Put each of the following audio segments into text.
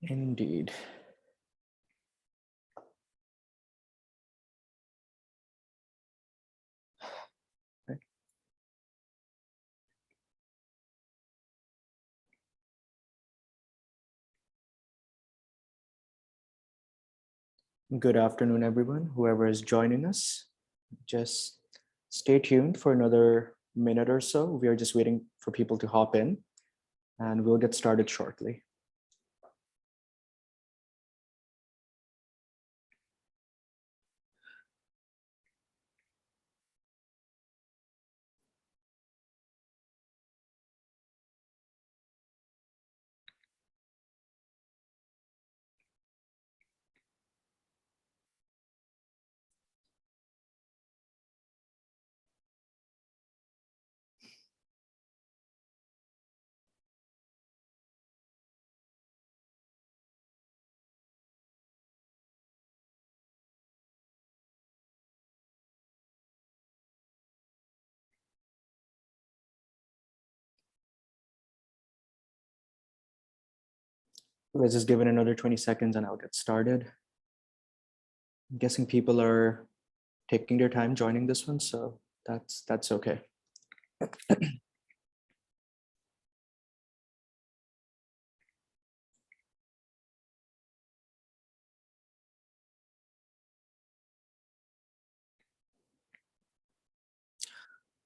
Indeed. Okay. Good afternoon, everyone, whoever is joining us. Just stay tuned for another minute or so. We are just waiting for people to hop in, and we'll get started shortly. Let's just give it another 20 seconds and I'll get started. I'm guessing people are taking their time joining this one, so that's okay.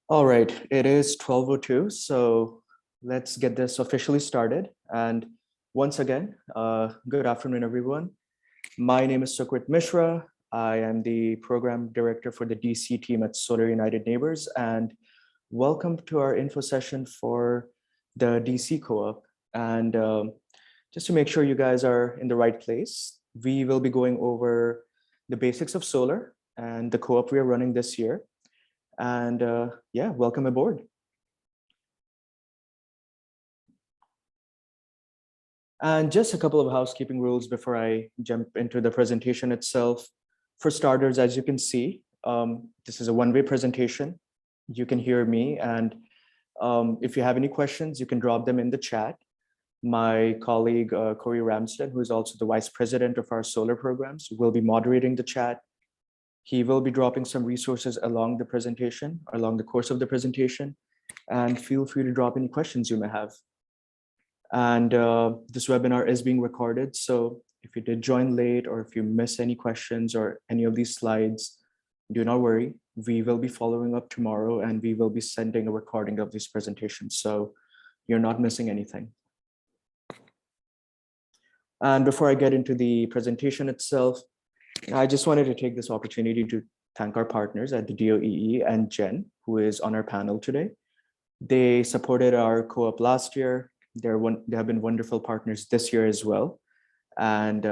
All right, it is 12:02, so let's get this officially started. And once again, good afternoon, everyone. My name is Sukrit Mishra. I am the program director for the DC team at Solar United Neighbors, and welcome to our info session for the DC Co-op. And just to make sure you guys are in the right place, we will be going over the basics of solar and the co-op we are running this year. And yeah, welcome aboard. And just a couple of housekeeping rules before I jump into the presentation itself. For starters, as you can see, this is a one-way presentation. You can hear me, and if you have any questions, you can drop them in the chat. My colleague, Corey Ramsden, who is also the vice president of our solar programs, will be moderating the chat. He will be dropping some resources along the presentation, along the course of the presentation, and feel free to drop any questions you may have. And this webinar is being recorded, so if you did join late or if you miss any questions or any of these slides, do not worry. We will be following up tomorrow and we will be sending a recording of these presentations, so you're not missing anything. And before I get into the presentation itself, I just wanted to take this opportunity to thank our partners at the DOEE and Jen, who is on our panel today. They supported our co-op last year. They have been wonderful partners this year as well. And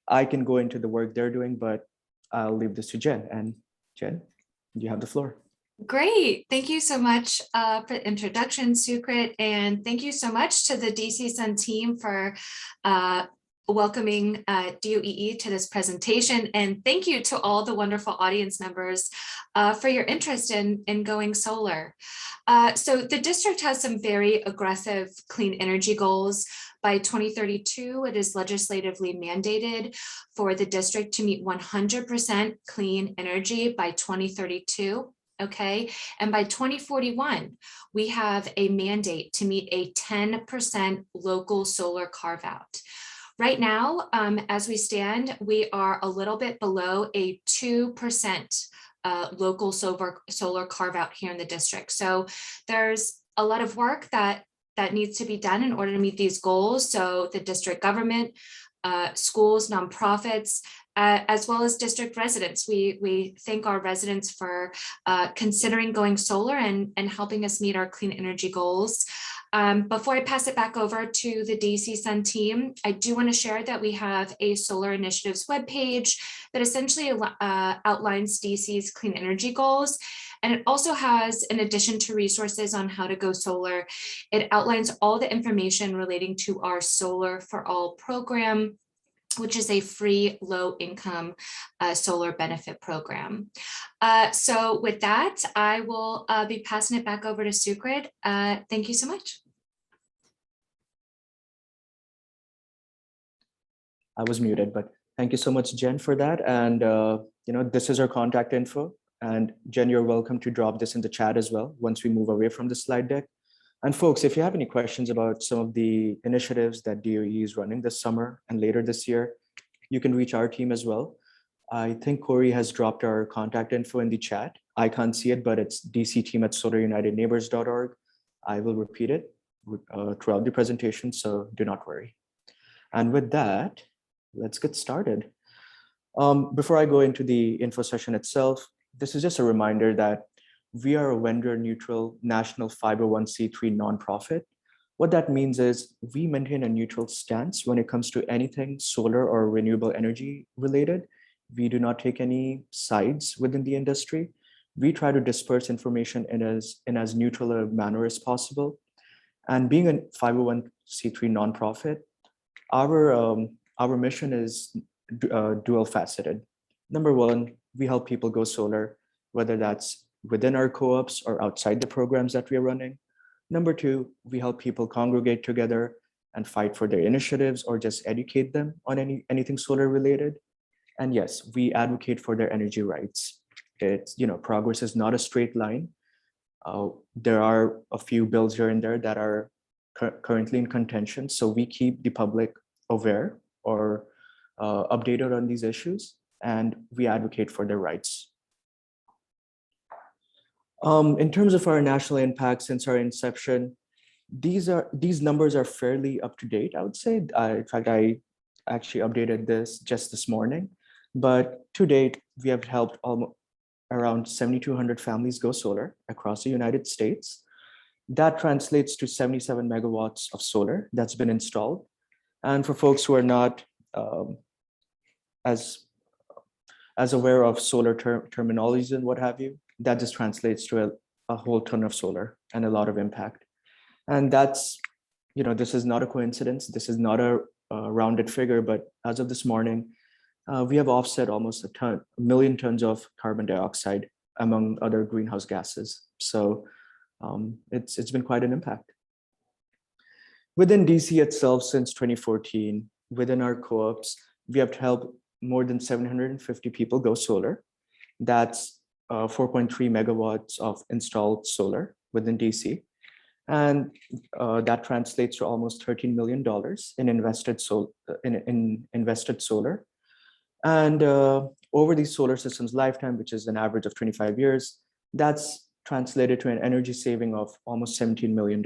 I can go into the work they're doing, but I'll leave this to Jen. And Jen, you have the floor. Great. Thank you so much for the introduction, Sukrit. And thank you so much to the DC Sun team for welcoming DOEE to this presentation. And thank you to all the wonderful audience members for your interest in going solar. So the district has some very aggressive clean energy goals. By 2032, it is legislatively mandated for the district to meet 100% clean energy by 2032. Okay, and by 2041, we have a mandate to meet a 10% local solar carve out. Right now, as we stand, we are a little bit below a 2% local solar carve out here in the district. So there's a lot of work that needs to be done in order to meet these goals. So the district government, schools, nonprofits, as well as district residents. We thank our residents for considering going solar and helping us meet our clean energy goals. Before I pass it back over to the DC Sun team, I do want to share that we have a Solar Initiatives webpage that essentially outlines DC's clean energy goals. And it also has, in addition to resources on how to go solar, it outlines all the information relating to our Solar for All program, which is a free low-income solar benefit program. So with that, I will be passing it back over to Sukrit. Thank you so much. I was muted, but thank you so much, Jen, for that. And this is our contact info. And Jen, you're welcome to drop this in the chat as well once we move away from the slide deck. And folks, if you have any questions about some of the initiatives that DOE is running this summer and later this year, you can reach our team as well. I think Corey has dropped our contact info in the chat. I can't see it, but it's dcteam@solarunitedneighbors.org. I will repeat it throughout the presentation, so do not worry. And with that, let's get started. Before I go into the info session itself, this is just a reminder that we are a vendor-neutral national 501c3 nonprofit. What that means is we maintain a neutral stance when it comes to anything solar or renewable energy related. We do not take any sides within the industry. We try to disperse information in as neutral a manner as possible. And being a 501c3 nonprofit, our mission is dual faceted. Number one, we help people go solar, whether that's within our co-ops or outside the programs that we are running. Number two, we help people congregate together and fight for their initiatives or just educate them on anything solar related. And yes, we advocate for their energy rights. It's, progress is not a straight line. There are a few bills here and there that are currently in contention. So we keep the public aware or updated on these issues, and we advocate for their rights. In terms of our national impact since our inception, these numbers are fairly up to date, I would say. In fact, I actually updated this just this morning. But to date, we have helped around 7,200 families go solar across the United States. That translates to 77 megawatts of solar that's been installed. And for folks who are not as aware of solar terminologies and what have you, that just translates to a whole ton of solar and a lot of impact. And that's, this is not a coincidence. This is not a rounded figure, but as of this morning, we have offset almost a million tons of carbon dioxide, among other greenhouse gases. So it's been quite an impact. Within DC itself, since 2014, within our co-ops, we have helped more than 750 people go solar. That's 4.3 megawatts of installed solar within DC. And that translates to almost $13 million in invested solar. And over the solar system's lifetime, which is an average of 25 years, that's translated to an energy saving of almost $17 million.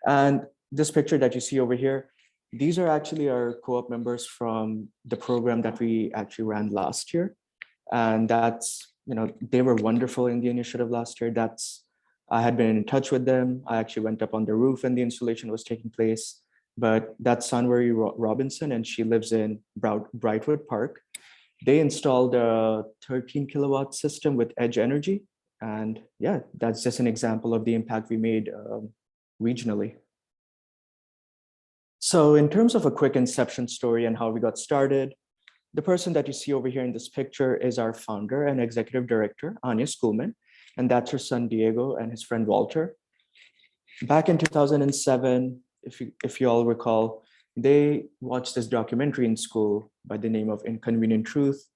And this picture that you see over here, these are actually our co-op members from the program that we actually ran last year. And that's, they were wonderful in the initiative last year. I had been in touch with them. I actually went up on the roof and the installation was taking place. But that's Sunbury Robinson, and she lives in Brightwood Park. They installed a 13 kilowatt system with Edge Energy. And yeah, that's just an example of the impact we made regionally. So in terms of a quick inception story and how we got started, the person that you see over here in this picture is our founder and executive director, Anya Schoolman, and that's her son, Diego, and his friend, Walter. Back in 2007, if you all recall, they watched this documentary in school by the name of Inconvenient Truth,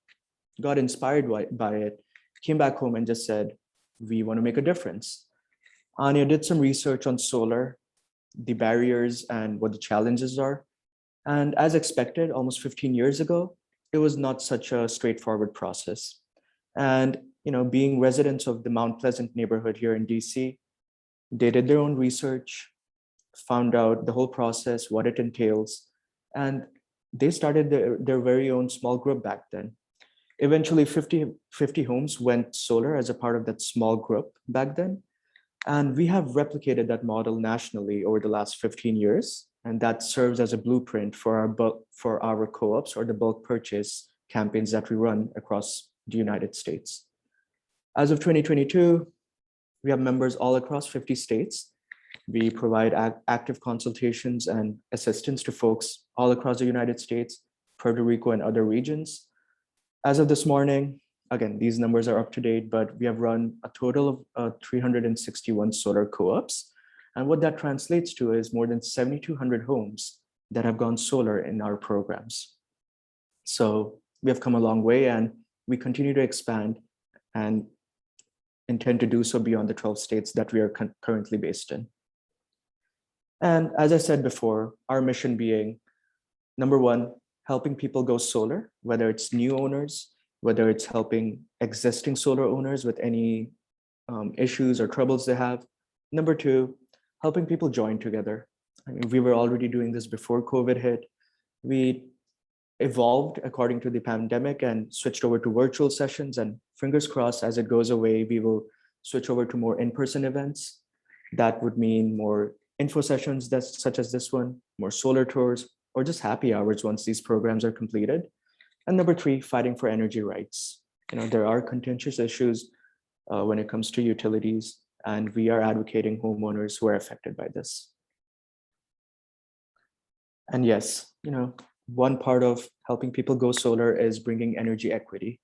got inspired by it, came back home and just said, we want to make a difference. Anya did some research on solar, the barriers and what the challenges are. And as expected, almost 15 years ago, it was not such a straightforward process. And being residents of the Mount Pleasant neighborhood here in DC, they did their own research, found out the whole process, what it entails, and they started their very own small group back then. Eventually 50 homes went solar as a part of that small group back then. And we have replicated that model nationally over the last 15 years. And that serves as a blueprint for our co-ops or the bulk purchase campaigns that we run across the United States. As of 2022, we have members all across 50 states. We provide active consultations and assistance to folks all across the United States, Puerto Rico, and other regions. As of this morning, again, these numbers are up to date, but we have run a total of 361 solar co-ops. And what that translates to is more than 7,200 homes that have gone solar in our programs. So we have come a long way, and we continue to expand and intend to do so beyond the 12 states that we are currently based in. And as I said before, our mission being, number one, helping people go solar, whether it's new owners, whether it's helping existing solar owners with any issues or troubles they have. Number two, helping people join together. I mean, we were already doing this before COVID hit. We evolved according to the pandemic and switched over to virtual sessions, and fingers crossed, as it goes away, we will switch over to more in-person events. That would mean more info sessions such as this one, more solar tours, or just happy hours once these programs are completed. And number three, fighting for energy rights. There are contentious issues when it comes to utilities, and we are advocating homeowners who are affected by this. And yes, one part of helping people go solar is bringing energy equity.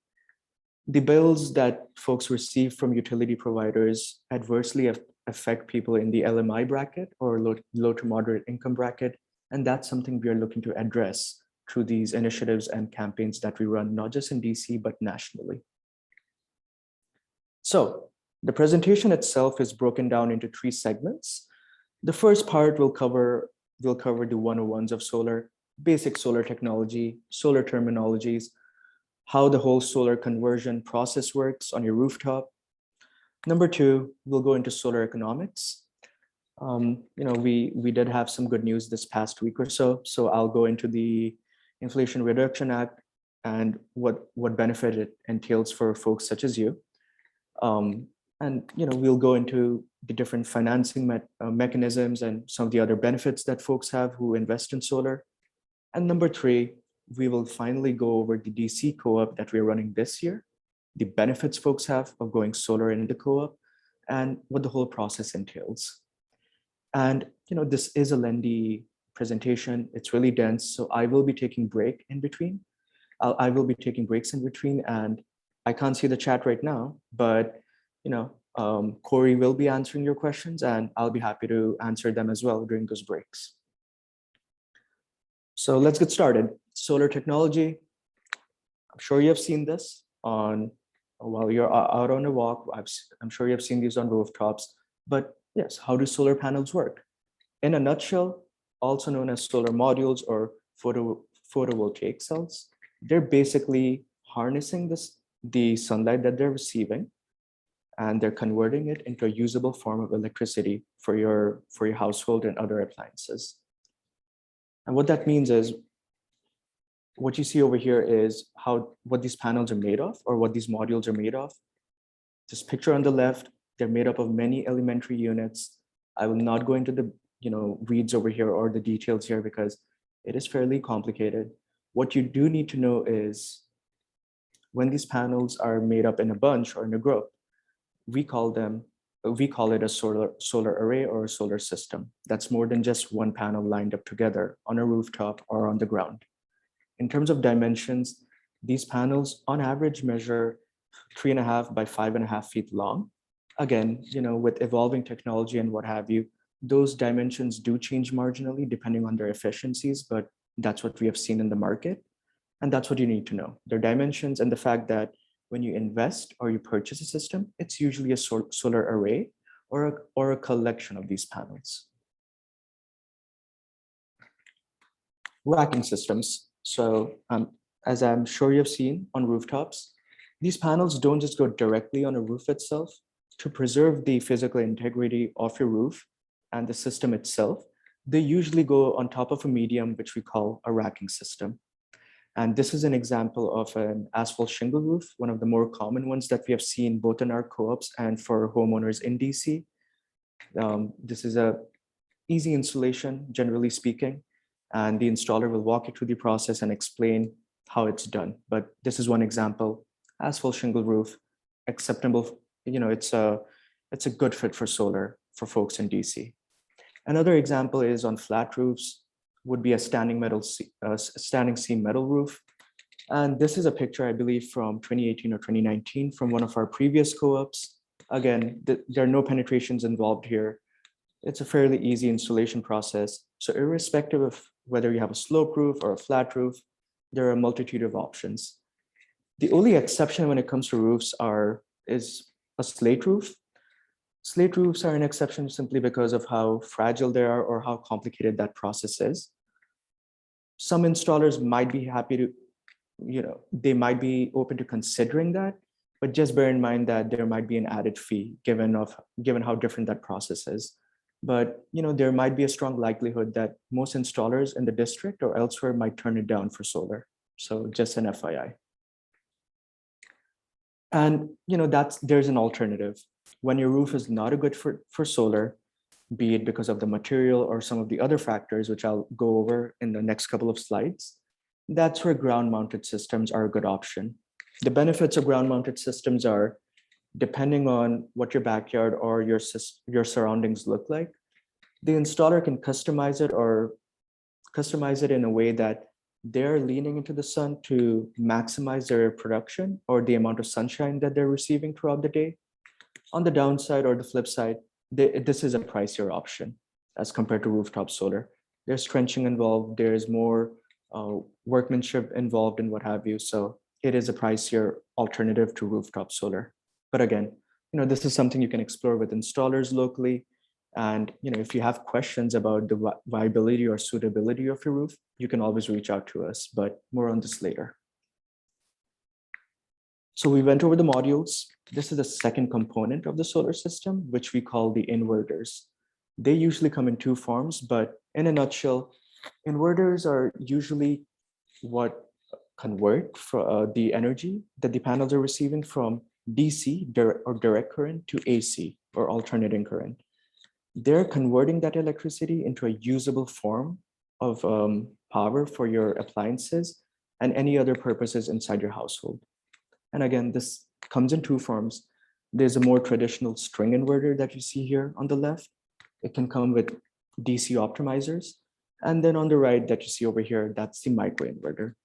The bills that folks receive from utility providers adversely affect people in the LMI bracket or low to moderate income bracket. And that's something we are looking to address through these initiatives and campaigns that we run, not just in DC, but nationally. So the presentation itself is broken down into 3 segments. The first part will cover the 101s of solar, basic solar technology, solar terminologies, how the whole solar conversion process works on your rooftop. Number 2, we'll go into solar economics. We did have some good news this past week or so. So I'll go into the Inflation Reduction Act and what benefit it entails for folks such as you. And we'll go into the different financing mechanisms and some of the other benefits that folks have who invest in solar. And number 3, we will finally go over the DC co-op that we're running this year, the benefits folks have of going solar in the co-op, and what the whole process entails. And this is a lengthy presentation. It's really dense, so I will be taking breaks in between, and I can't see the chat right now, but Corey will be answering your questions, and I'll be happy to answer them as well during those breaks. So let's get started. Solar technology. I'm sure you have seen this while you're out on a walk. I'm sure you have seen these on rooftops. But yes, how do solar panels work? In a nutshell, also known as solar modules or photovoltaic cells, they're basically harnessing the sunlight that they're receiving, and they're converting it into a usable form of electricity for your household and other appliances. And what that means is, what you see over here is what these panels are made of, or what these modules are made of. This picture on the left, they're made up of many elementary units. I will not go into the weeds over here or the details here because it is fairly complicated. What you do need to know is when these panels are made up in a bunch or in a group, we call it a solar array or a solar system. That's more than just one panel lined up together on a rooftop or on the ground. In terms of dimensions, these panels on average measure 3.5 by 5.5 feet long. Again, with evolving technology and what have you, those dimensions do change marginally depending on their efficiencies, but that's what we have seen in the market. And that's what you need to know, their dimensions, and the fact that when you invest or you purchase a system, it's usually a solar array or a collection of these panels. Racking systems. So as I'm sure you've seen on rooftops, these panels don't just go directly on a roof itself. To preserve the physical integrity of your roof and the system itself, they usually go on top of a medium, which we call a racking system. And this is an example of an asphalt shingle roof, one of the more common ones that we have seen both in our co-ops and for homeowners in DC. This is a easy installation, generally speaking, and the installer will walk you through the process and explain how it's done. But this is one example, asphalt shingle roof, acceptable. It's a good fit for solar for folks in DC. Another example is on flat roofs, would be a standing seam metal roof. And this is a picture, I believe, from 2018 or 2019 from one of our previous co-ops. Again, there are no penetrations involved here. It's a fairly easy installation process. So irrespective of whether you have a slope roof or a flat roof, there are a multitude of options. The only exception when it comes to roofs is a slate roof. Slate roofs are an exception simply because of how fragile they are or how complicated that process is. Some installers might be happy to, they might be open to considering that, but just bear in mind that there might be an added fee given how different that process is. But there might be a strong likelihood that most installers in the district or elsewhere might turn it down for solar. So just an FYI. And there's an alternative. When your roof is not a good for solar, be it because of the material or some of the other factors, which I'll go over in the next couple of slides, that's where ground-mounted systems are a good option. The benefits of ground-mounted systems are, depending on what your backyard or your surroundings look like, the installer can customize it in a way that they're leaning into the sun to maximize their production or the amount of sunshine that they're receiving throughout the day. On the downside or the flip side, this is a pricier option as compared to rooftop solar. There's trenching involved, there's more workmanship involved and what have you. So it is a pricier alternative to rooftop solar. But again, this is something you can explore with installers locally. And if you have questions about the viability or suitability of your roof, you can always reach out to us, but more on this later. So we went over the modules. This is the second component of the solar system, which we call the inverters. They usually come in two forms, but in a nutshell, inverters are usually what convert the energy that the panels are receiving from DC or direct current to AC or alternating current. They're converting that electricity into a usable form of power for your appliances and any other purposes inside your household. And again, this comes in two forms. There's a more traditional string inverter that you see here on the left. It can come with DC optimizers. And then on the right that you see over here, that's the microinverter.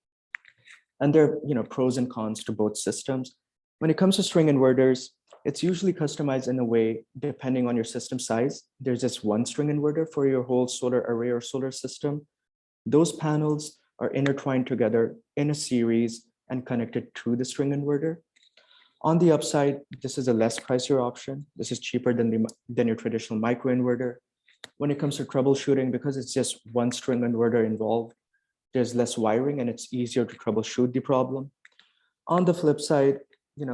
And there are pros and cons to both systems. When it comes to string inverters, it's usually customized in a way depending on your system size. There's just one string inverter for your whole solar array or solar system. Those panels are intertwined together in a series and connected to the string inverter. On the upside, this is a less pricier option. This is cheaper than your traditional microinverter. When it comes to troubleshooting, because it's just one string inverter involved, there's less wiring and it's easier to troubleshoot the problem. On the flip side, in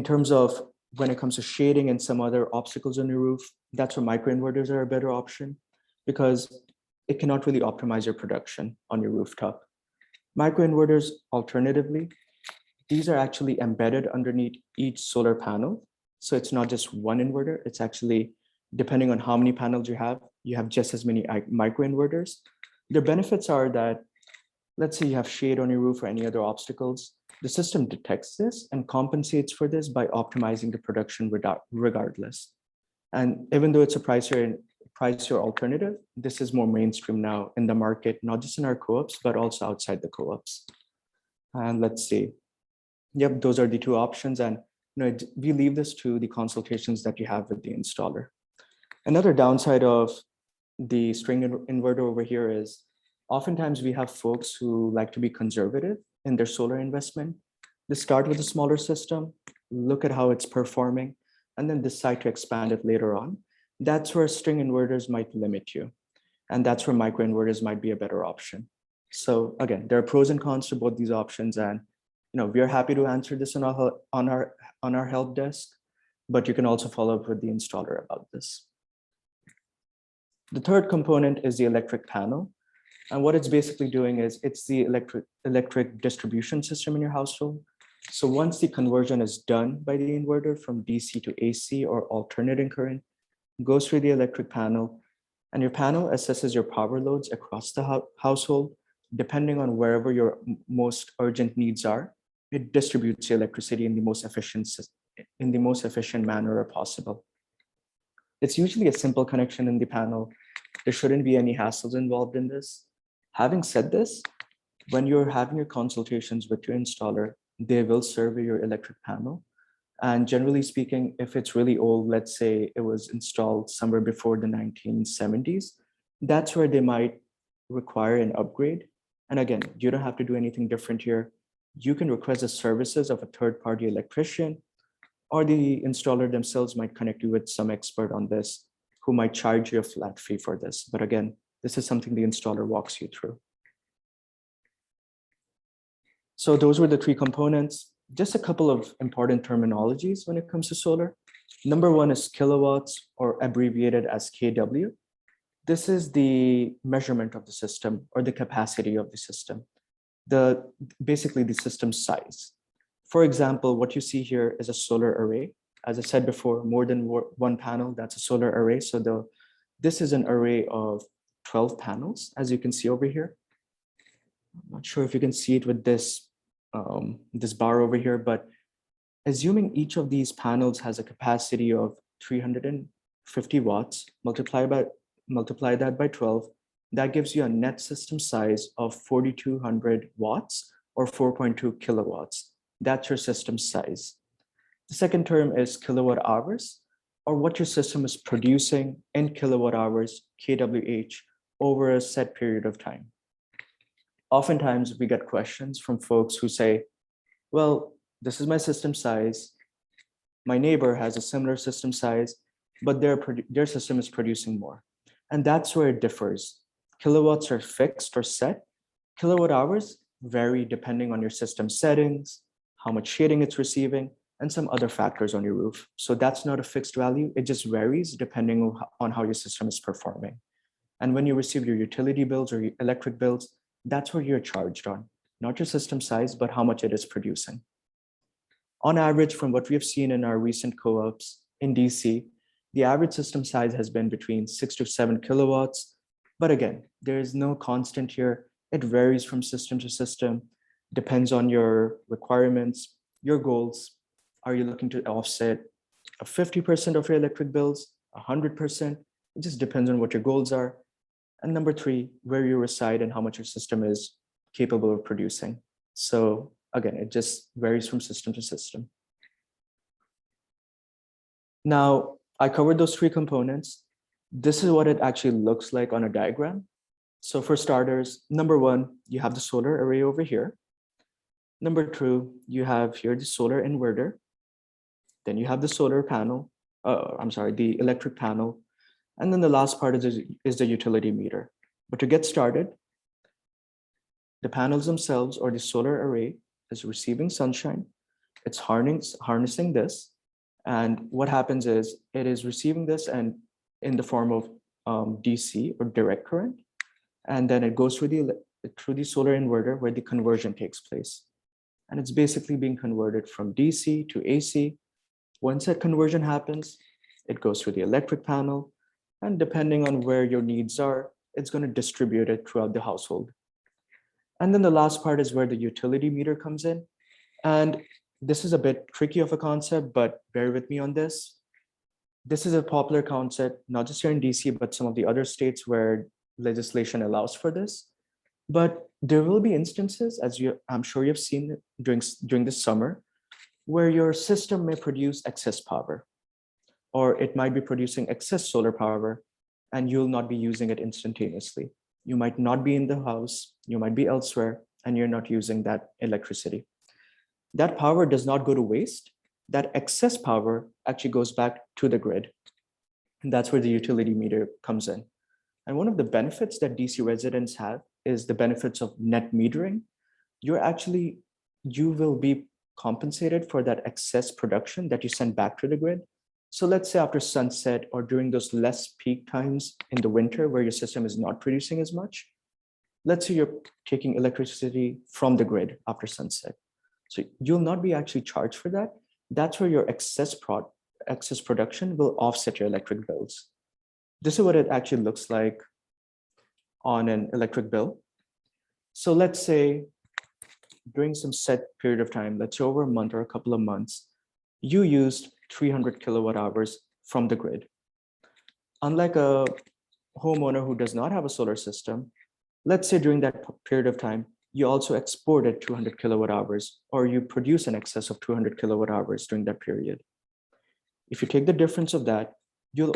terms of when it comes to shading and some other obstacles on your roof, that's where microinverters are a better option because it cannot really optimize your production on your rooftop. Microinverters, alternatively, these are actually embedded underneath each solar panel. So it's not just one inverter, it's actually, depending on how many panels you have just as many microinverters. Their benefits are that, let's say you have shade on your roof or any other obstacles, the system detects this and compensates for this by optimizing the production regardless. And even though it's a pricier alternative, this is more mainstream now in the market, not just in our co-ops, but also outside the co-ops. And let's see. Yep, those are the two options. And we leave this to the consultations that you have with the installer. Another downside of the string inverter over here is oftentimes we have folks who like to be conservative in their solar investment. They start with a smaller system, look at how it's performing, and then decide to expand it later on. That's where string inverters might limit you. And that's where microinverters might be a better option. So again, there are pros and cons to both these options. And we are happy to answer this on our help desk, but you can also follow up with the installer about this. The third component is the electric panel. And what it's basically doing is it's the electric distribution system in your household. So once the conversion is done by the inverter from DC to AC or alternating current, goes through the electric panel, and your panel assesses your power loads across the household. Depending on wherever your most urgent needs are, it distributes the electricity in the most efficient manner possible. It's usually a simple connection in the panel. There shouldn't be any hassles involved in this. Having said this, when you're having your consultations with your installer, they will survey your electric panel And generally speaking, if it's really old, let's say it was installed somewhere before the 1970s, that's where they might require an upgrade. And again, you don't have to do anything different here. You can request the services of a third-party electrician, or the installer themselves might connect you with some expert on this who might charge you a flat fee for this. But again, this is something the installer walks you through. So those were the three components. Just a couple of important terminologies when it comes to solar. Number one is kilowatts, or abbreviated as kW. This is the measurement of the system or the capacity of the system, basically the system size. For example, what you see here is a solar array. As I said before, more than one panel, that's a solar array. So this is an array of 12 panels, as you can see over here. I'm not sure if you can see it with this, this bar over here, but assuming each of these panels has a capacity of 350 watts, multiply that by 12, that gives you a net system size of 4,200 watts or 4.2 kilowatts. That's your system size. The second term is kilowatt hours, or what your system is producing in kilowatt hours, kWh, over a set period of time. Oftentimes we get questions from folks who say, well, this is my system size. My neighbor has a similar system size, but their system is producing more. And that's where it differs. Kilowatts are fixed or set. Kilowatt hours vary depending on your system settings, how much shading it's receiving, and some other factors on your roof. So that's not a fixed value. It just varies depending on how your system is performing. And when you receive your utility bills or your electric bills, that's what you're charged on, not your system size, but how much it is producing. On average, from what we have seen in our recent co-ops in DC, the average system size has been between 6 to 7 kilowatts. But again, there is no constant here. It varies from system to system, depends on your requirements, your goals. Are you looking to offset 50% of your electric bills, 100%? It just depends on what your goals are. And number three, where you reside and how much your system is capable of producing. So again, it just varies from system to system. Now, I covered those three components. This is what it actually looks like on a diagram. So for starters, number one, you have the solar array over here. Number two, you have here the solar inverter. Then you have the solar panel, the electric panel. And then the last part is the utility meter. But to get started, the panels themselves or the solar array is receiving sunshine. It's harnessing this. And what happens is it is receiving this and in the form of DC or direct current. And then it goes through the solar inverter where the conversion takes place. And it's basically being converted from DC to AC. Once that conversion happens, it goes through the electric panel. And depending on where your needs are, it's going to distribute it throughout the household. And then the last part is where the utility meter comes in. And this is a bit tricky of a concept, but bear with me on this. This is a popular concept, not just here in DC, but some of the other states where legislation allows for this. But there will be instances, I'm sure you've seen during the summer, where your system may produce excess power, or it might be producing excess solar power, and you'll not be using it instantaneously. You might not be in the house, you might be elsewhere, and you're not using that electricity. That power does not go to waste. That excess power actually goes back to the grid. And that's where the utility meter comes in. And one of the benefits that DC residents have is the benefits of net metering. You will be compensated for that excess production that you send back to the grid. So let's say after sunset or during those less peak times in the winter where your system is not producing as much, let's say you're taking electricity from the grid after sunset. So you'll not be actually charged for that. That's where your excess production will offset your electric bills. This is what it actually looks like on an electric bill. So let's say during some set period of time, let's say over a month or a couple of months, you used 300 kilowatt hours from the grid. Unlike a homeowner who does not have a solar system, let's say during that period of time, you also export at 200 kilowatt hours, or you produce an excess of 200 kilowatt hours during that period. If you take the difference of that, you will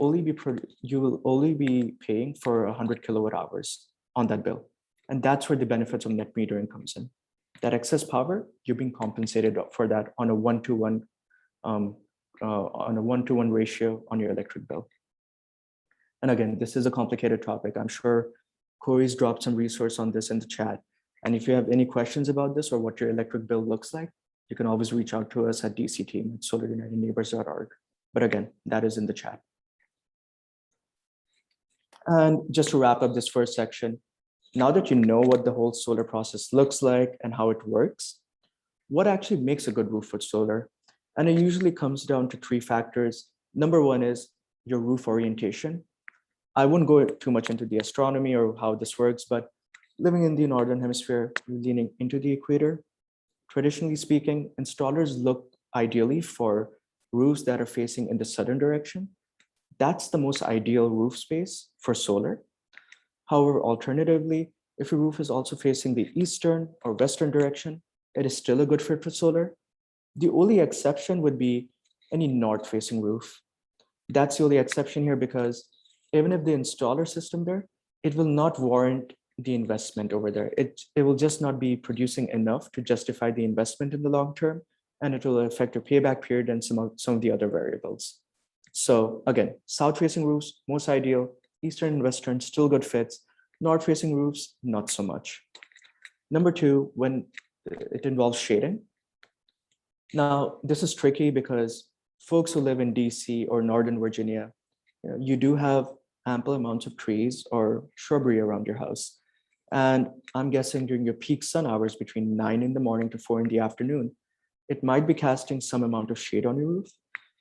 only be paying for 100 kilowatt hours on that bill. And that's where the benefits of net metering comes in. That excess power, you're being compensated for that on a one-to-one ratio on your electric bill. And again, this is a complicated topic. I'm sure Corey's dropped some resource on this in the chat. And if you have any questions about this or what your electric bill looks like, you can always reach out to us at dcteam@solarunitedneighbors.org. But again, that is in the chat. And just to wrap up this first section, now that you know what the whole solar process looks like and how it works, what actually makes a good roof for solar? And it usually comes down to 3 factors. Number 1 is your roof orientation. I won't go too much into the astronomy or how this works, but living in the Northern Hemisphere, leaning into the equator, traditionally speaking, installers look ideally for roofs that are facing in the southern direction. That's the most ideal roof space for solar. However, alternatively, if your roof is also facing the eastern or western direction, it is still a good fit for solar. The only exception would be any north-facing roof. That's the only exception here because even if the installer system there, it will not warrant the investment over there. It will just not be producing enough to justify the investment in the long term, and it will affect your payback period and some of the other variables. So again, south-facing roofs, most ideal, eastern and western, still good fits, north-facing roofs, not so much. Number 2, when it involves shading. Now, this is tricky because folks who live in DC or Northern Virginia, you do have ample amounts of trees or shrubbery around your house. And I'm guessing during your peak sun hours between 9 in the morning to 4 in the afternoon, it might be casting some amount of shade on your roof.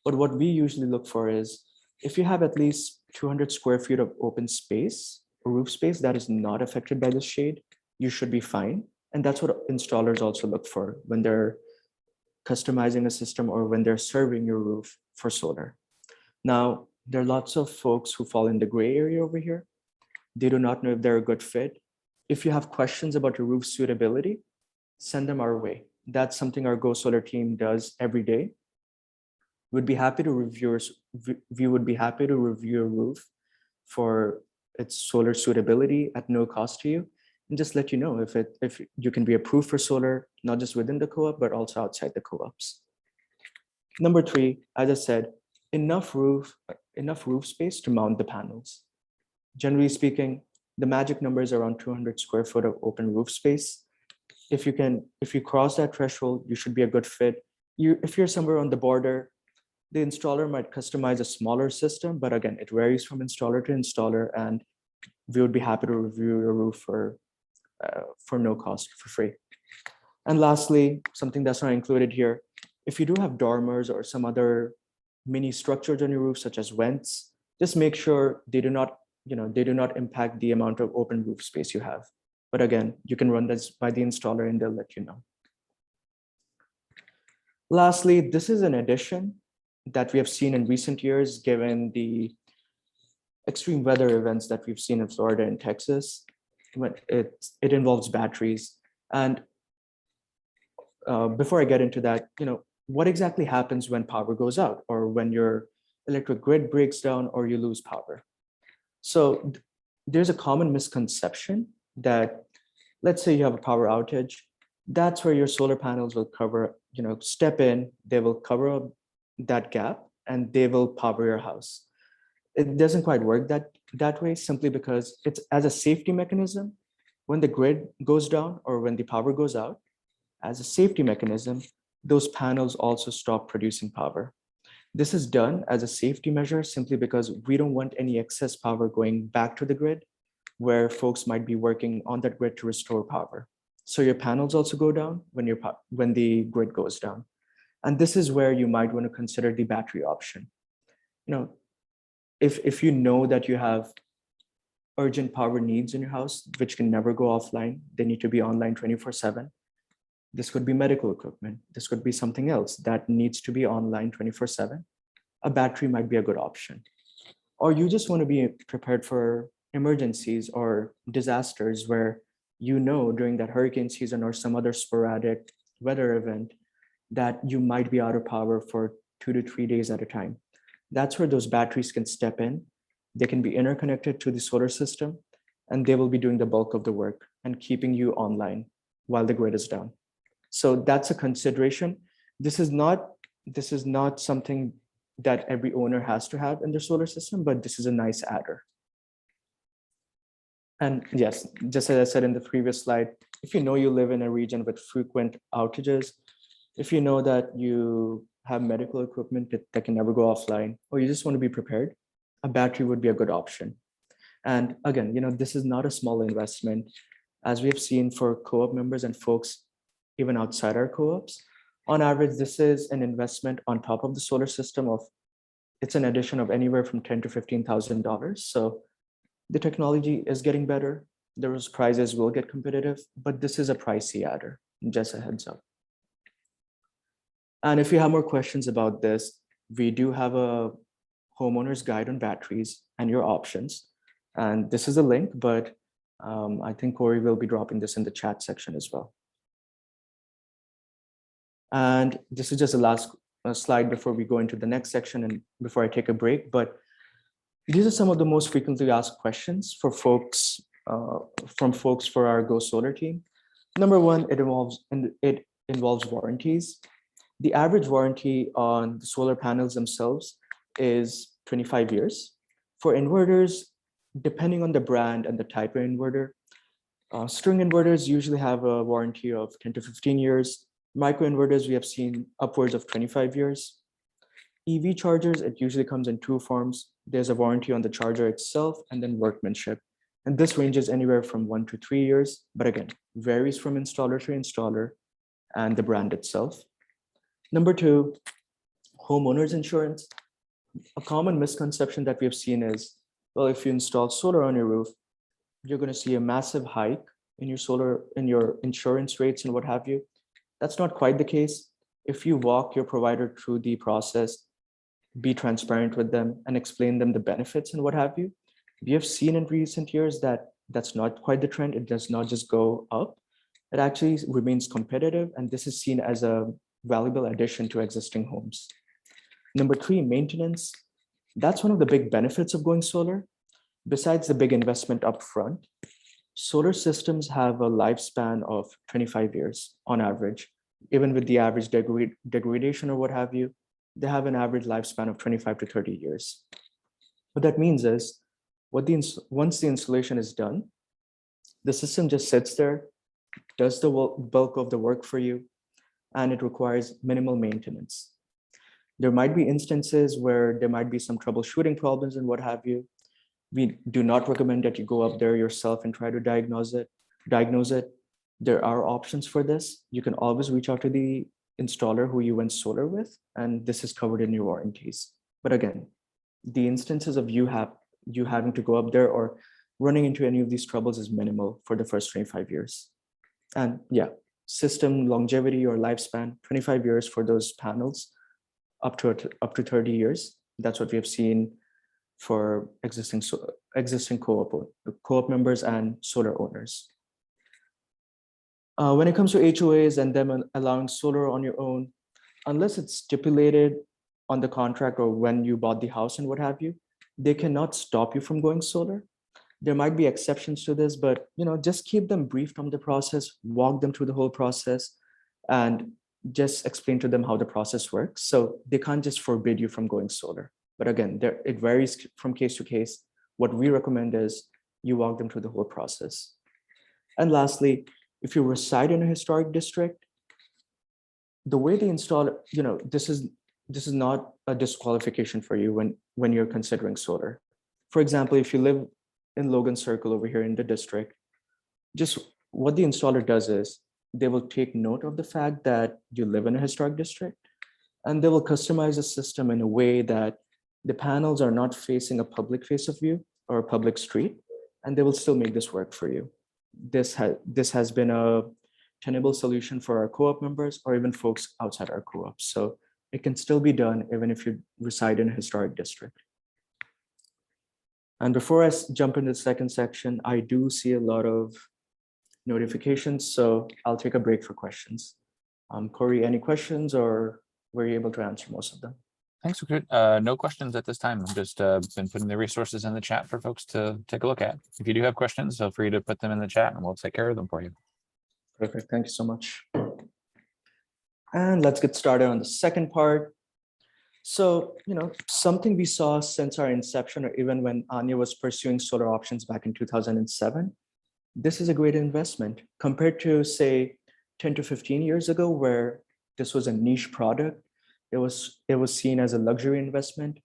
But what we usually look for is if you have at least 200 square feet of open space or roof space that is not affected by the shade, you should be fine. And that's what installers also look for when they're customizing a system or when they're serving your roof for solar. Now, there are lots of folks who fall in the gray area over here. They do not know if they're a good fit. If you have questions about your roof suitability, send them our way. That's something our Go Solar team does every day. We would be happy to review a roof for its solar suitability at no cost to you, and just let you know if you can be approved for solar, not just within the co-op, but also outside the co-ops. Number 3, as I said, enough roof space to mount the panels. Generally speaking, the magic number is around 200 square foot of open roof space. If you cross that threshold, you should be a good fit. If you're somewhere on the border, the installer might customize a smaller system, but again, it varies from installer to installer, and we would be happy to review your roof for no cost, for free. And lastly, something that's not included here, if you do have dormers or some other mini structures on your roof, such as vents, just make sure they do not impact the amount of open roof space you have. But again, you can run this by the installer and they'll let you know. Lastly, this is an addition that we have seen in recent years, given the extreme weather events that we've seen in Florida and Texas. It involves batteries. And before I get into that, what exactly happens when power goes out or when your electric grid breaks down or you lose power? So there's a common misconception that, let's say you have a power outage, that's where your solar panels will step in, they will cover up that gap and they will power your house. It doesn't quite work that way, simply because it's as a safety mechanism. When the grid goes down or when the power goes out, as a safety mechanism, those panels also stop producing power. This is done as a safety measure simply because we don't want any excess power going back to the grid where folks might be working on that grid to restore power. So your panels also go down when the grid goes down. And this is where you might want to consider the battery option. If you know that you have urgent power needs in your house, which can never go offline, they need to be online 24/7. This could be medical equipment. This could be something else that needs to be online 24/7. A battery might be a good option. Or you just want to be prepared for emergencies or disasters where you know during that hurricane season or some other sporadic weather event that you might be out of power for 2 to 3 days at a time. That's where those batteries can step in. They can be interconnected to the solar system, and they will be doing the bulk of the work and keeping you online while the grid is down. So that's a consideration. This is not something that every owner has to have in their solar system, but this is a nice adder. And yes, just as I said in the previous slide, if you know you live in a region with frequent outages, if you know that you have medical equipment that can never go offline, or you just want to be prepared, a battery would be a good option. And again, this is not a small investment. As we have seen for co-op members and folks even outside our co-ops, on average, this is an investment on top of the solar system it's an addition of anywhere from $10,000 to $15,000. So the technology is getting better. Those prices will get competitive, but this is a pricey adder, just a heads up. And if you have more questions about this, we do have a homeowner's guide on batteries and your options. And this is a link, but I think Corey will be dropping this in the chat section as well. And this is just the last slide before we go into the next section and before I take a break. But these are some of the most frequently asked questions for folks from folks for our Go Solar team. Number one, it involves warranties. The average warranty on the solar panels themselves is 25 years. For inverters, depending on the brand and the type of inverter, string inverters usually have a warranty of 10 to 15 years. Microinverters, we have seen upwards of 25 years. EV chargers, it usually comes in two forms. There's a warranty on the charger itself and then workmanship. And this ranges anywhere from 1 to 3 years, but again, varies from installer to installer and the brand itself. Number two, homeowners insurance. A common misconception that we have seen is, well, if you install solar on your roof, you're going to see a massive hike in your insurance rates and what have you. That's not quite the case. If you walk your provider through the process, be transparent with them and explain them the benefits and what have you, we have seen in recent years that that's not quite the trend. It does not just go up. It actually remains competitive, and this is seen as a valuable addition to existing homes. Number three, maintenance. That's one of the big benefits of going solar. Besides the big investment up front, solar systems have a lifespan of 25 years on average. Even with the average degradation or what have you, they have an average lifespan of 25 to 30 years. What that means is, once the installation is done, the system just sits there, does the bulk of the work for you, and it requires minimal maintenance. There might be instances where there might be some troubleshooting problems and what have you. We do not recommend that you go up there yourself and try to diagnose it. There are options for this. You can always reach out to the installer who you went solar with, and this is covered in your warranties. But again, the instances of you having to go up there or running into any of these troubles is minimal for the first 25 years. And yeah, system longevity or lifespan, 25 years for those panels, up to 30 years. That's what we have seen for existing co-op members and solar owners. When it comes to HOAs and them allowing solar on your own, unless it's stipulated on the contract or when you bought the house and what have you, they cannot stop you from going solar. There might be exceptions to this, but just keep them briefed on the process, walk them through the whole process, and just explain to them how the process works. So they can't just forbid you from going solar. But again, it varies from case to case. What we recommend is you walk them through the whole process. And lastly, if you reside in a historic district, the way they install, this is not a disqualification for you when you're considering solar. For example, if you live in Logan Circle over here in the district, just what the installer does is they will take note of the fact that you live in a historic district, and they will customize the system in a way that the panels are not facing a public face of view or a public street, and they will still make this work for you. This has been a tenable solution for our co-op members or even folks outside our co-ops. So it can still be done even if you reside in a historic district. And before I jump into the second section, I do see a lot of notifications. So I'll take a break for questions. Corey, any questions, or were you able to answer most of them? Thanks, Sukrit. No questions at this time. I've just been putting the resources in the chat for folks to take a look at. If you do have questions, feel free to put them in the chat and we'll take care of them for you. Perfect. Thank you so much. And let's get started on the second part. So, something we saw since our inception, or even when Anya was pursuing solar options back in 2007, this is a great investment compared to, say, 10 to 15 years ago, where this was a niche product. It was seen as a luxury investment.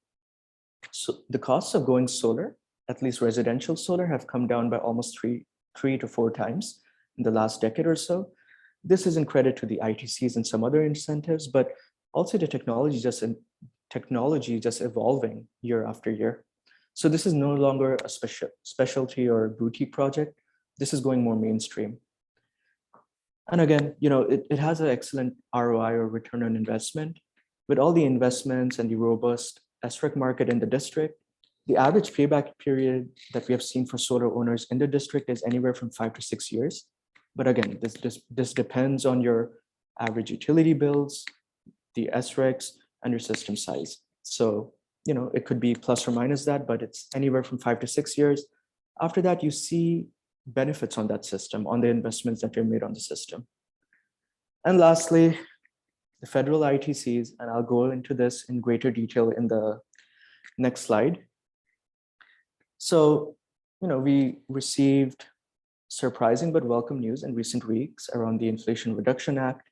So the costs of going solar, at least residential solar, have come down by almost three to four times in the last decade or so. This is in credit to the ITCs and some other incentives, but also the technology just evolving year after year. So this is no longer a specialty or boutique project. This is going more mainstream. And again, it has an excellent ROI, or return on investment. With all the investments and the robust SREC market in the district, the average payback period that we have seen for solar owners in the district is anywhere from 5 to 6 years. But again, this depends on your average utility bills, the SRECs, and your system size. So, it could be plus or minus that, but it's anywhere from 5 to 6 years. After that, you see benefits on that system, on the investments that you made on the system. And lastly, the federal ITCs, and I'll go into this in greater detail in the next slide. So, we received surprising but welcome news in recent weeks around the Inflation Reduction Act,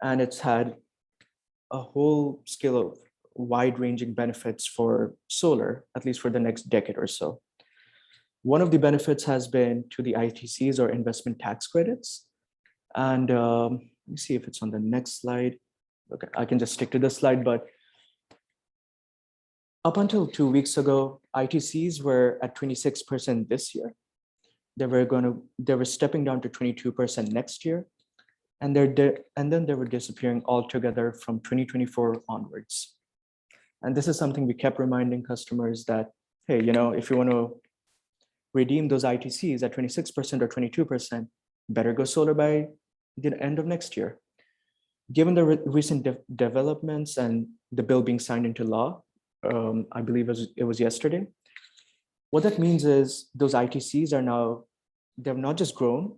and it's had a whole scale of wide-ranging benefits for solar, at least for the next decade or so. One of the benefits has been to the ITCs, or investment tax credits. And let me see if it's on the next slide. Okay, I can just stick to this slide, but up until 2 weeks ago, ITCs were at 26% this year. They were stepping down to 22% next year, and then they were disappearing altogether from 2024 onwards. And this is something we kept reminding customers that, hey, if you want to redeem those ITCs at 26% or 22%, better go solar by the end of next year. Given the recent developments and the bill being signed into law, I believe it was yesterday, what that means is those ITCs they've not just grown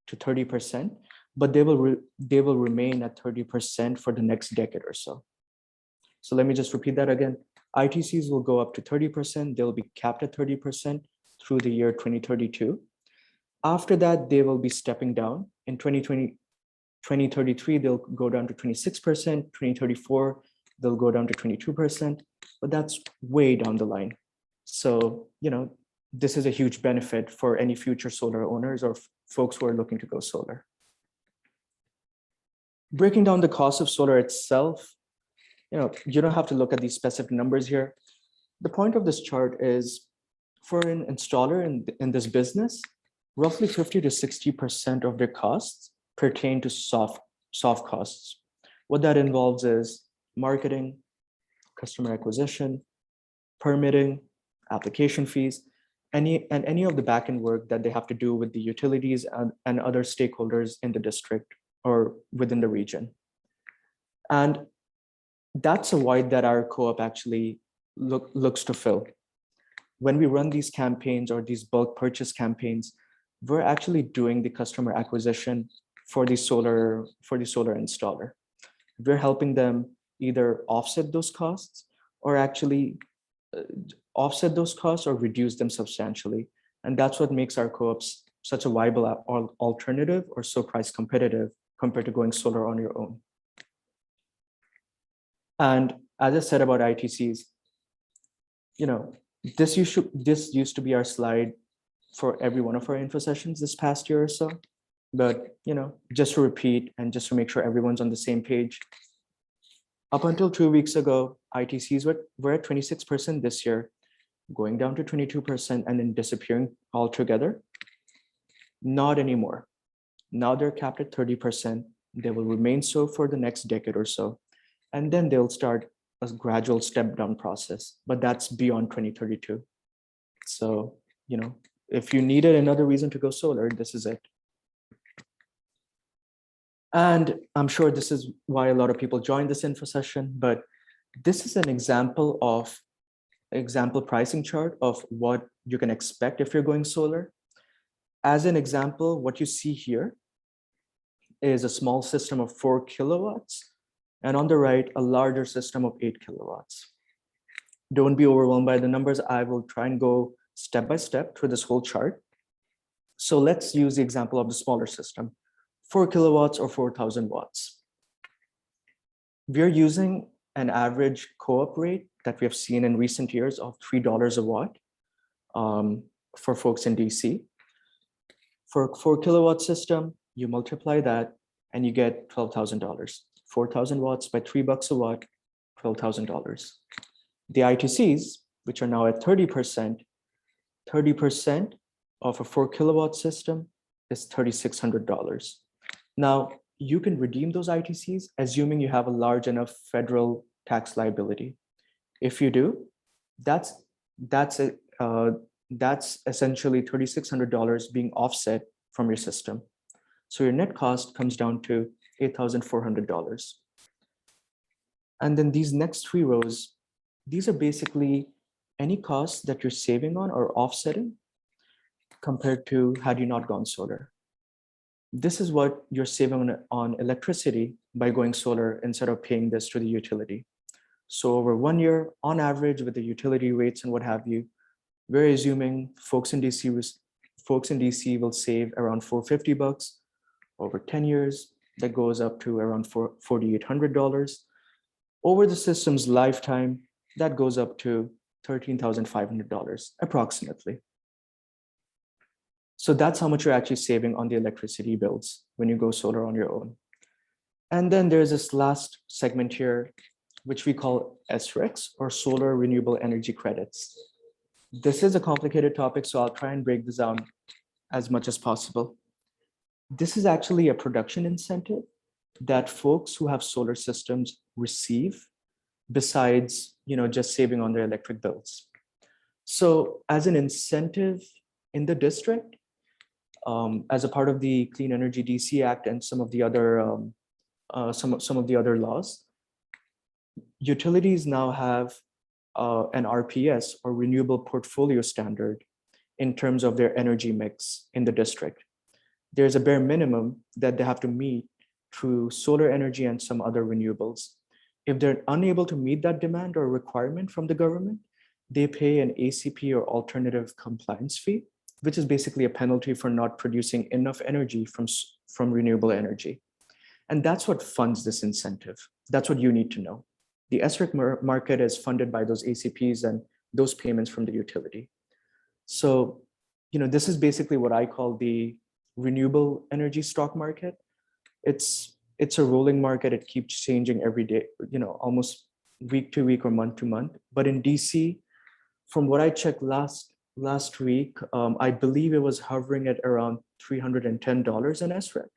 to 30%, but they will remain at 30% for the next decade or so. So let me just repeat that again. ITCs will go up to 30%. They'll be capped at 30% through the year 2032. After that, they will be stepping down. In 2033, they'll go down to 26%. 2034, they'll go down to 22%, but that's way down the line. So, this is a huge benefit for any future solar owners or folks who are looking to go solar. Breaking down the cost of solar itself, you don't have to look at these specific numbers here. The point of this chart is, for an installer in this business, roughly 50 to 60% of their costs pertain to soft costs. What that involves is marketing, customer acquisition, permitting, application fees, any of the backend work that they have to do with the utilities and other stakeholders in the district or within the region. And that's a void that our co-op actually looks to fill. When we run these campaigns or these bulk purchase campaigns, we're actually doing the customer acquisition for the solar installer. We're helping them either offset those costs or actually offset those costs or reduce them substantially. And that's what makes our co-ops such a viable alternative, or so price competitive compared to going solar on your own. And as I said about ITCs, this used to be our slide for every one of our info sessions this past year or so. But, just to repeat and just to make sure everyone's on the same page, up until 2 weeks ago, ITCs were at 26% this year, going down to 22% and then disappearing altogether. Not anymore. Now they're capped at 30%. They will remain so for the next decade or so. And then they'll start a gradual step down process, but that's beyond 2032. So, if you needed another reason to go solar, this is it. And I'm sure this is why a lot of people join this info session, but this is an example pricing chart of what you can expect if you're going solar. As an example, what you see here is a small system of 4 kilowatts, and on the right, a larger system of 8 kilowatts. Don't be overwhelmed by the numbers. I will try and go step by step through this whole chart. So let's use the example of the smaller system, 4 kilowatts or 4,000 watts. We're using an average co-op rate that we have seen in recent years of $3 a watt for folks in DC. For a 4 kilowatt system, you multiply that and you get $12,000. 4,000 watts by $3 a watt, $12,000. The ITCs, which are now at 30% of a 4 kilowatt system is $3,600. Now, you can redeem those ITCs, assuming you have a large enough federal tax liability. If you do, that's essentially $3,600 being offset from your system. So your net cost comes down to $8,400. And then these next 3 rows, these are basically any costs that you're saving on or offsetting compared to had you not gone solar. This is what you're saving on electricity by going solar instead of paying this to the utility. So over 1 year, on average, with the utility rates and what have you, we're assuming folks in DC will save around $450. Over 10 years, that goes up to around $4,800. Over the system's lifetime, that goes up to $13,500 approximately. So that's how much you're actually saving on the electricity bills when you go solar on your own. And then there's this last segment here, which we call SRECs, or solar renewable energy credits. This is a complicated topic, so I'll try and break this down as much as possible. This is actually a production incentive that folks who have solar systems receive besides, just saving on their electric bills. So as an incentive in the district, as a part of the Clean Energy DC Act and some of the other laws, utilities now have an RPS, or renewable portfolio standard, in terms of their energy mix in the district. There's a bare minimum that they have to meet through solar energy and some other renewables. If they're unable to meet that demand or requirement from the government, they pay an ACP, or alternative compliance fee, which is basically a penalty for not producing enough energy from renewable energy. And that's what funds this incentive. That's what you need to know. The SREC market is funded by those ACPs and those payments from the utility. So, this is basically what I call the renewable energy stock market. It's a rolling market. It keeps changing every day, almost week to week or month to month. But in DC, from what I checked last week, I believe it was hovering at around $310 in SREC.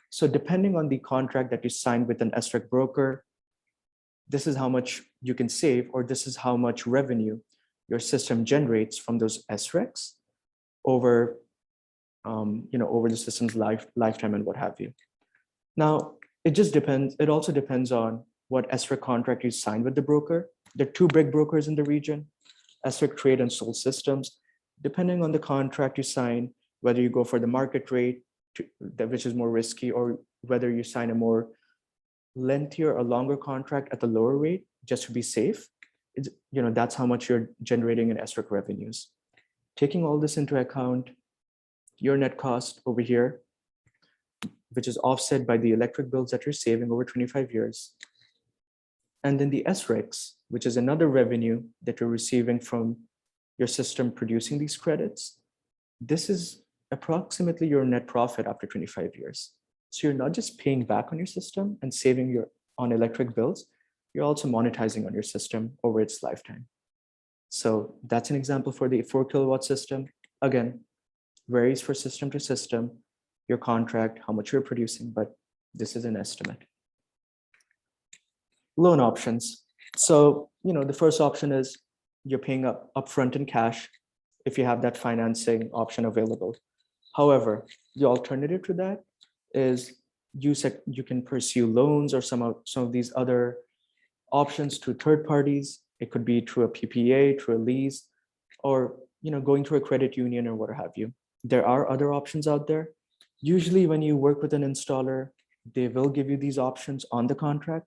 So depending on the contract that you signed with an SREC broker, this is how much you can save, or this is how much revenue your system generates from those SRECs over the system's lifetime and what have you. Now, it just depends. It also depends on what SREC contract you signed with the broker. There are 2 big brokers in the region, SREC Trade and Sol Systems. Depending on the contract you sign, whether you go for the market rate, which is more risky, or whether you sign a more lengthier or longer contract at the lower rate just to be safe, that's how much you're generating in SREC revenues. Taking all this into account, your net cost over here, which is offset by the electric bills that you're saving over 25 years. And then the SRECs, which is another revenue that you're receiving from your system producing these credits. This is approximately your net profit after 25 years. So you're not just paying back on your system and saving on electric bills, you're also monetizing on your system over its lifetime. So that's an example for the 4 kilowatt system. Again, varies for system to system, your contract, how much you're producing, but this is an estimate. Loan options. So, the first option is you're paying upfront in cash if you have that financing option available. However, the alternative to that is you can pursue loans or some of these other options to third parties. It could be through a PPA, through a lease, or going through a credit union or what have you. There are other options out there. Usually when you work with an installer, they will give you these options on the contract.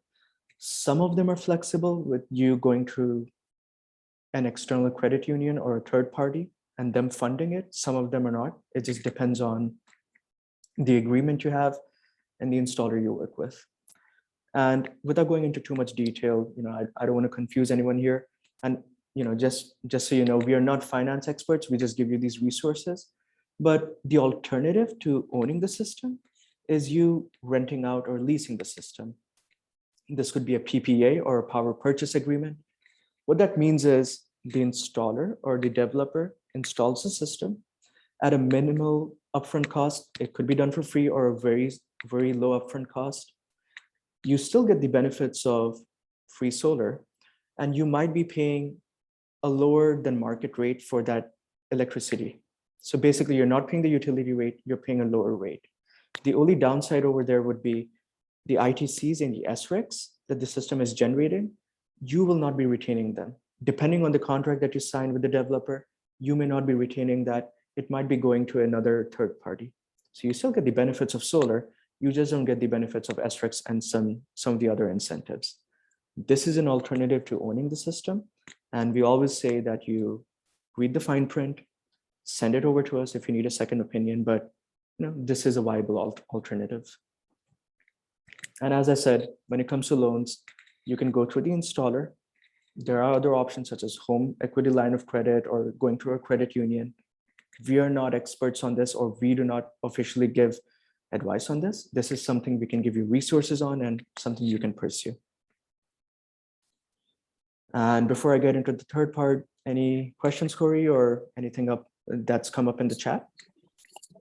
Some of them are flexible with you going through an external credit union or a third party and them funding it. Some of them are not. It just depends on the agreement you have and the installer you work with. And without going into too much detail, I don't want to confuse anyone here. And just so you know, we are not finance experts. We just give you these resources. But the alternative to owning the system is you renting out or leasing the system. This could be a PPA or a power purchase agreement. What that means is the installer or the developer installs the system at a minimal upfront cost. It could be done for free or a very, very low upfront cost. You still get the benefits of free solar, and you might be paying a lower than market rate for that electricity. So basically, you're not paying the utility rate, you're paying a lower rate. The only downside over there would be the ITCs and the SRECs that the system is generating. You will not be retaining them. Depending on the contract that you sign with the developer, you may not be retaining that. It might be going to another third party. So you still get the benefits of solar, you just don't get the benefits of SRECs and some of the other incentives. This is an alternative to owning the system. And we always say that you read the fine print, send it over to us if you need a second opinion, but this is a viable alternative. And as I said, when it comes to loans, you can go through the installer. There are other options such as home equity line of credit or going through a credit union. We are not experts on this, or we do not officially give advice on this. This is something we can give you resources on and something you can pursue. And before I get into the third part, any questions, Corey, or anything that's come up in the chat?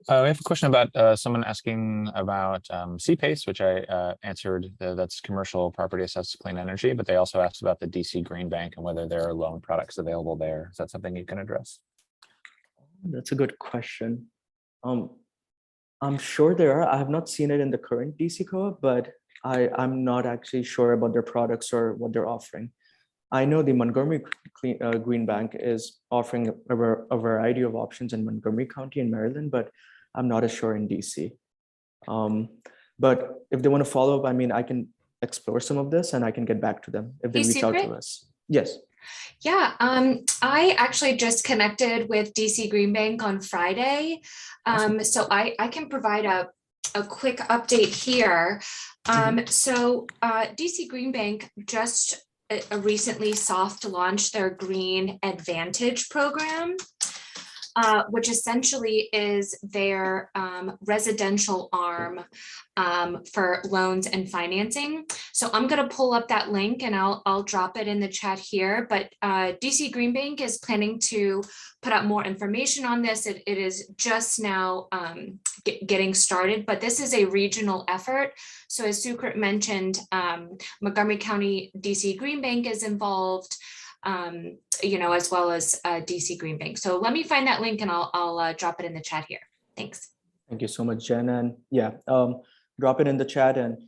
We have a question about someone asking about CPACE, which I answered. That's Commercial Property Assessed Clean Energy, but they also asked about the DC Green Bank and whether there are loan products available there. Is that something you can address? That's a good question. I'm sure there are. I have not seen it in the current DC co-op, but I'm not actually sure about their products or what they're offering. I know the Montgomery Green Bank is offering a variety of options in Montgomery County in Maryland, but I'm not as sure in DC. But if they want to follow up, I can explore some of this and I can get back to them if they reach out to us. Yes. Yeah, I actually just connected with DC Green Bank on Friday. Awesome. So I can provide a quick update here. So DC Green Bank just recently soft launched their Green Advantage program, which essentially is their residential arm for loans and financing. So I'm going to pull up that link and I'll drop it in the chat here. But DC Green Bank is planning to put out more information on this. It is just now getting started, but this is a regional effort. So as Sukrit mentioned, Montgomery County DC Green Bank is involved, as well as DC Green Bank. So let me find that link and I'll drop it in the chat here. Thanks. Thank you so much, Jen. And yeah, drop it in the chat. And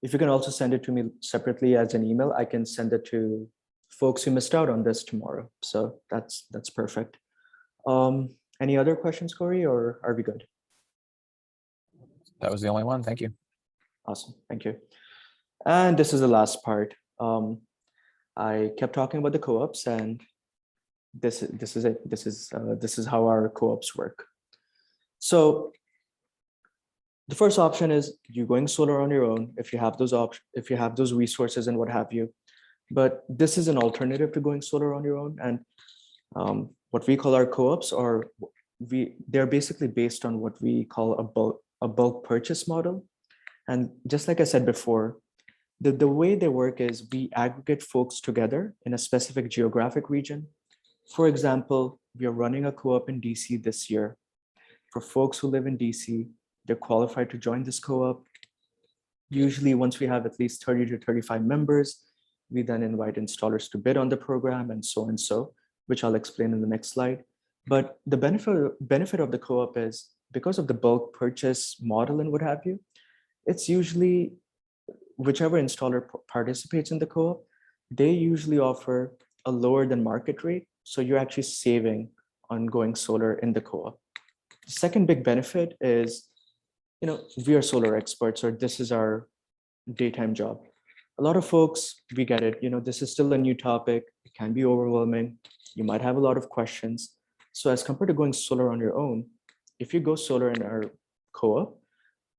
if you can also send it to me separately as an email, I can send it to folks who missed out on this tomorrow. So that's perfect. Any other questions, Corey, or are we good? That was the only one. Thank you. Awesome. Thank you. And this is the last part. I kept talking about the co-ops, and this is it. This is how our co-ops work. So the first option is you going solar on your own if you have those options, if you have those resources and what have you. But this is an alternative to going solar on your own. And what we call our co-ops they're basically based on what we call a bulk purchase model. And just like I said before, the way they work is we aggregate folks together in a specific geographic region. For example, we are running a co-op in DC this year. For folks who live in DC, they're qualified to join this co-op. Usually once we have at least 30 to 35 members, we then invite installers to bid on the program and so, which I'll explain in the next slide. But the benefit of the co-op is because of the bulk purchase model and what have you, It's usually whichever installer participates in the co-op, they usually offer a lower than market rate. So you're actually saving on going solar in the co-op. The second big benefit is, we are solar experts, or this is our daytime job. A lot of folks, we get it, this is still a new topic. It can be overwhelming. You might have a lot of questions. So as compared to going solar on your own, if you go solar in our co-op,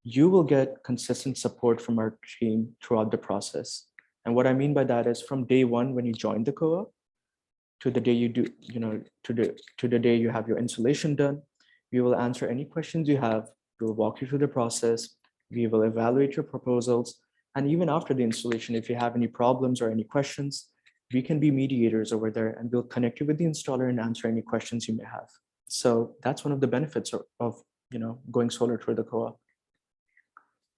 you will get consistent support from our team throughout the process. And what I mean by that is from day one, when you join the co-op, to the day you do, to the day you have your installation done, we will answer any questions you have. We'll walk you through the process. We will evaluate your proposals. And even after the installation, if you have any problems or any questions, we can be mediators over there, and we'll connect you with the installer and answer any questions you may have. So that's one of the benefits of going solar through the co-op.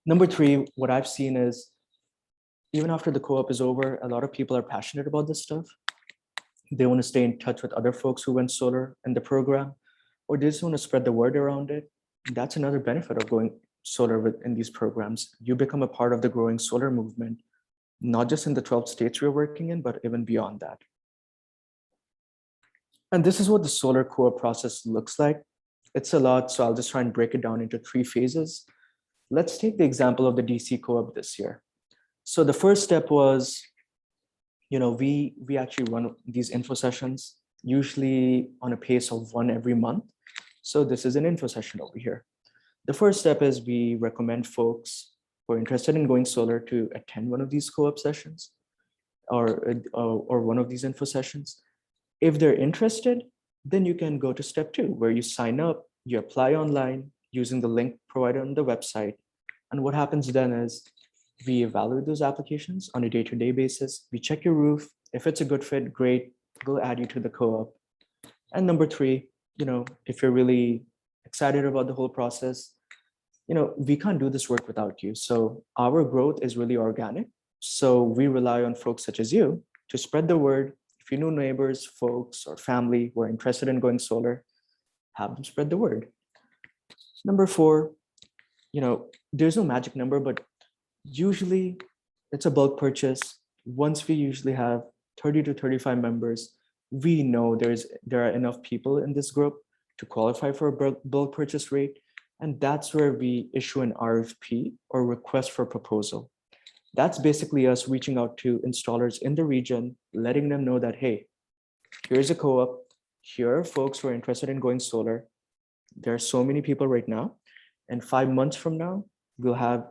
Number three, what I've seen is even after the co-op is over, a lot of people are passionate about this stuff. They want to stay in touch with other folks who went solar in the program, or they just want to spread the word around it. That's another benefit of going solar in these programs. You become a part of the growing solar movement, not just in the 12 states we're working in, but even beyond that. And this is what the solar co-op process looks like. It's a lot, so I'll just try and break it down into 3 phases. Let's take the example of the DC co-op this year. So the first step was, we actually run these info sessions, usually on a pace of 1 every month. So this is an info session over here. The first step is we recommend folks who are interested in going solar to attend one of these co-op sessions or one of these info sessions. If they're interested, then you can go to step 2, where you sign up, you apply online using the link provided on the website. And what happens then is we evaluate those applications on a day-to-day basis. We check your roof. If it's a good fit, great, we'll add you to the co-op. And number 3, if you're really excited about the whole process, we can't do this work without you. So our growth is really organic. So we rely on folks such as you to spread the word. If you know neighbors, folks, or family who are interested in going solar, have them spread the word. Number 4, there's no magic number, but usually it's a bulk purchase. Once we usually have 30 to 35 members, we know there are enough people in this group to qualify for a bulk purchase rate. And that's where we issue an RFP, or request for proposal. That's basically us reaching out to installers in the region, letting them know that, hey, here's a co-op. Here are folks who are interested in going solar. There are so many people right now. And 5 months from now, we'll have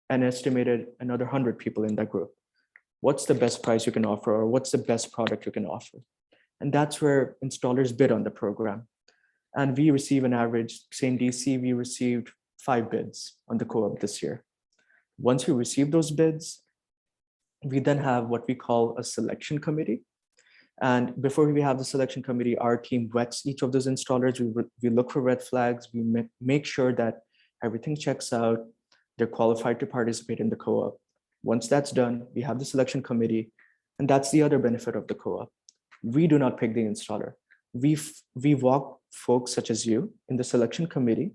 an estimated another 100 people in that group. What's the best price you can offer, or what's the best product you can offer? And that's where installers bid on the program. And we receive an average, say in DC, we received 5 bids on the co-op this year. Once we receive those bids, we then have what we call a selection committee. And before we have the selection committee, our team vets each of those installers. We look for red flags. We make sure that everything checks out. They're qualified to participate in the co-op. Once that's done, we have the selection committee. And that's the other benefit of the co-op. We do not pick the installer. We walk folks such as you in the selection committee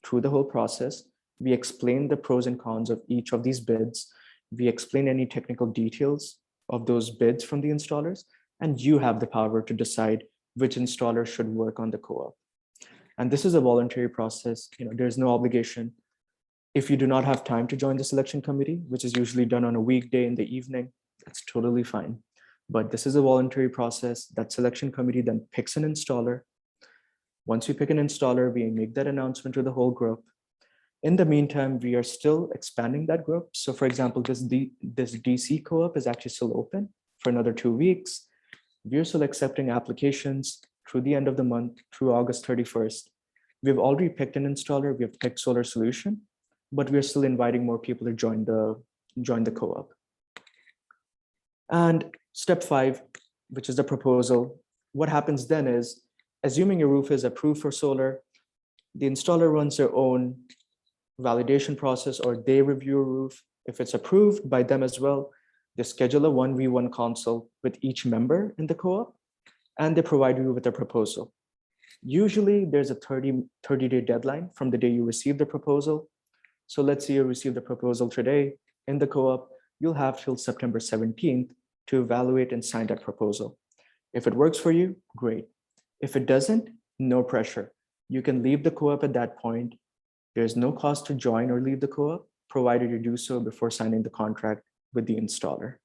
through the whole process. We explain the pros and cons of each of these bids. We explain any technical details of those bids from the installers, and you have the power to decide which installer should work on the co-op. And this is a voluntary process. There's no obligation. If you do not have time to join the selection committee, which is usually done on a weekday in the evening, that's totally fine. But this is a voluntary process. That selection committee then picks an installer. Once we pick an installer, we make that announcement to the whole group. In the meantime, we are still expanding that group. So for example, this DC co-op is actually still open for another 2 weeks. We are still accepting applications through the end of the month, through August 31st. We've already picked an installer. We have picked Solar Solution, but we're still inviting more people to join the co-op. And step 5, which is the proposal. What happens then is, assuming your roof is approved for solar, the installer runs their own validation process, or they review a roof. If it's approved by them as well, they schedule a 1v1 consult with each member in the co-op, and they provide you with a proposal. Usually there's a 30-day deadline from the day you receive the proposal. So let's say you receive the proposal today in the co-op, you'll have till September 17th to evaluate and sign that proposal. If it works for you, great. If it doesn't, no pressure. You can leave the co-op at that point. There's no cost to join or leave the co-op, provided you do so before signing the contract with the installer.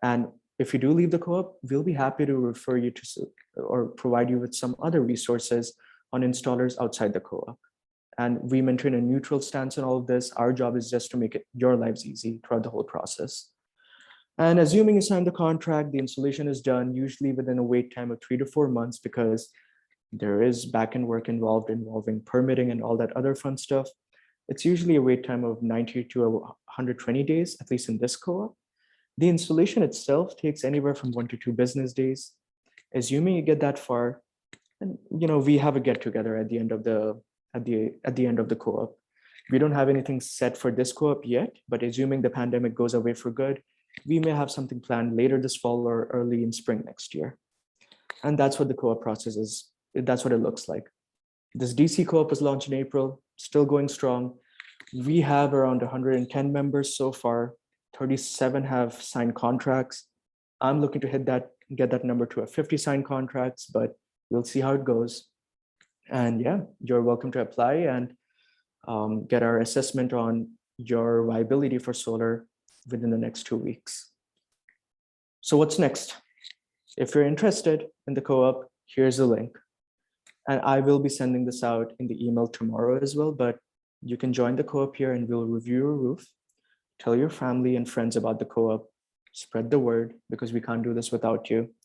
And if you do leave the co-op, we'll be happy to refer you to or provide you with some other resources on installers outside the co-op. And we maintain a neutral stance on all of this. Our job is just to make it your lives easy throughout the whole process. And assuming you sign the contract, the installation is done, usually within a wait time of 3 to 4 months, because there is back-end work involving permitting and all that other fun stuff. It's usually a wait time of 90 to 120 days, at least in this co-op. The installation itself takes anywhere from 1 to 2 business days. Assuming you get that far, and we have a get-together at the end of the co-op. We don't have anything set for this co-op yet, but assuming the pandemic goes away for good, we may have something planned later this fall or early in spring next year. And that's what the co-op process is. That's what it looks like. This DC co-op was launched in April, still going strong. We have around 110 members so far. 37 have signed contracts. I'm looking to get that number to 50 signed contracts, but we'll see how it goes. And yeah, you're welcome to apply and get our assessment on your viability for solar within the next 2 weeks. So what's next? If you're interested in the co-op, here's a link. And I will be sending this out in the email tomorrow as well, but you can join the co-op here and we'll review your roof. Tell your family and friends about the co-op, spread the word, because we can't do this without you.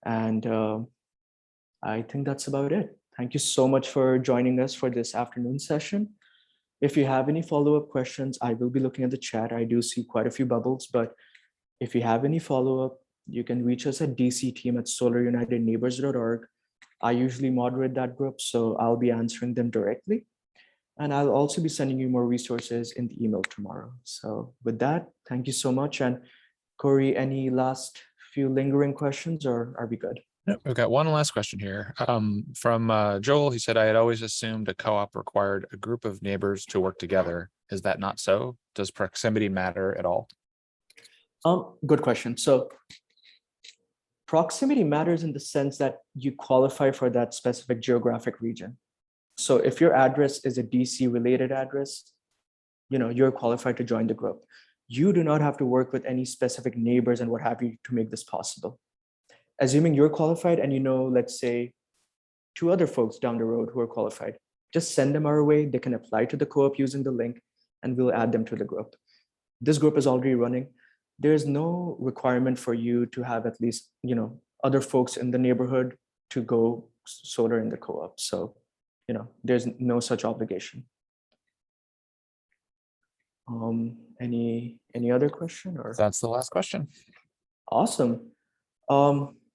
And I think that's about it. Thank you so much for joining us for this afternoon session. If you have any follow-up questions, I will be looking at the chat. I do see quite a few bubbles, but if you have any follow-up, you can reach us at dcteam@solarunitedneighbors.org. I usually moderate that group, so I'll be answering them directly. And I'll also be sending you more resources in the email tomorrow. So with that, thank you so much. And Corey, any last few lingering questions, or are we good? Yep, we've got one last question here from Joel. He said, I had always assumed a co-op required a group of neighbors to work together. Is that not so? Does proximity matter at all? Good question. So proximity matters in the sense that you qualify for that specific geographic region. So if your address is a DC related address, you're qualified to join the group. You do not have to work with any specific neighbors and what have you to make this possible. Assuming you're qualified and let's say 2 other folks down the road who are qualified, just send them our way. They can apply to the co-op using the link and we'll add them to the group. This group is already running. There's no requirement for you to have at least, other folks in the neighborhood to go solar in the co-op. So, there's no such obligation. Any other question or? That's the last question. Awesome.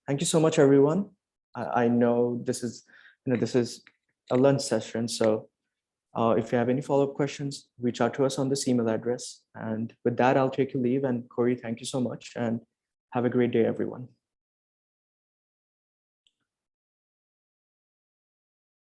Thank you so much, everyone. I know this is a lunch session. So if you have any follow-up questions, reach out to us on this email address. And with that, I'll take your leave. And Corey, thank you so much and have a great day, everyone.